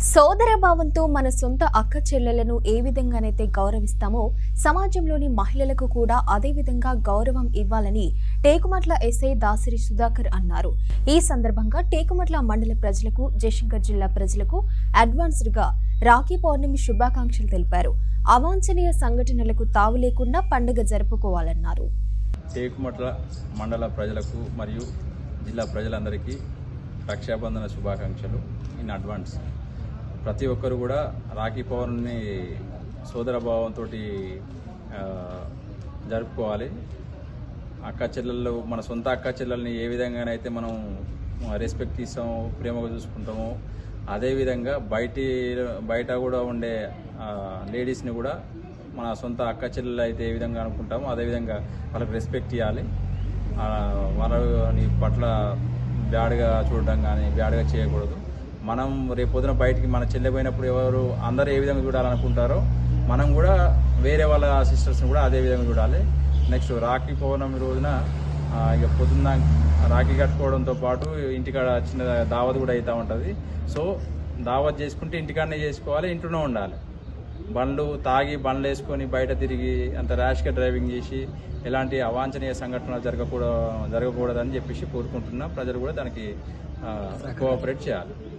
సోదర భావంతో మన సొంత అక్క చెల్లెలను ఏ విధంగానైతే గౌరవిస్తామో సమాజంలోని మహిళలకు కూడా అదే విధంగా గౌరవం ఇవ్వాలని టేకుమట్ల ఎస్ఐ దాసరి సుధాకర్ అన్నారు. ఈ సందర్భంగా టేకుమట్ల మండల ప్రజలకు, జయశంకర్ జిల్లా ప్రజలకు అడ్వాన్స్డ్ గా రాఖీ పౌర్ణమి శుభాకాంక్షలు తెలిపారు. అవాంఛనీయ సంఘటనలకు తావు లేకుండా పండుగ జరుపుకోవాలన్నారు. టేకుమట్ల మండల ప్రజలకు మరియు జిల్లా ప్రజలందరికీ రక్షాబంధన శుభాకాంక్షలు ఇన్ అడ్వాన్స్. ప్రతి ఒక్కరు కూడా రాఖీ పౌర్ణమిని సోదర భావంతో జరుపుకోవాలి. అక్క చెల్లెళ్ళు, మన సొంత అక్క చెల్లెల్ని ఏ విధంగానైతే మనం రెస్పెక్ట్ ఇస్తామో, ప్రేమగా చూసుకుంటామో, అదేవిధంగా బయట కూడా ఉండే లేడీస్ని కూడా మన సొంత అక్క చెల్లెలు అయితే ఏ విధంగా అనుకుంటామో అదేవిధంగా వాళ్ళకి రెస్పెక్ట్ ఇవ్వాలి. వాళ్ళని పట్ల బ్యాడ్గా చూడడం కానీ బ్యాడ్గా చేయకూడదు. మనం రేపొద్దున బయటికి మన చెల్లె పోయినప్పుడు అందరూ ఏ విధంగా చూడాలనుకుంటారో మనం కూడా వేరే వాళ్ళ సిస్టర్స్ని కూడా అదే విధంగా చూడాలి. నెక్స్ట్ రాఖీ పౌర్ణమి రోజున ఇక పొద్దున్న రాఖీ కట్టుకోవడంతో పాటు ఇంటికాడ చిన్న దావత్ కూడా అవుతూ ఉంటుంది. సో దావత్ చేసుకుంటే ఇంటికాడనే చేసుకోవాలి, ఇంట్లోనే ఉండాలి. బండ్లు వేసుకొని బయట తిరిగి అంత ర్యాష్గా డ్రైవింగ్ చేసి ఎలాంటి అవాంఛనీయ సంఘటనలు జరగకూడదని చెప్పేసి కోరుకుంటున్నా. ప్రజలు కూడా దానికి కోఆపరేట్ చేయాలి.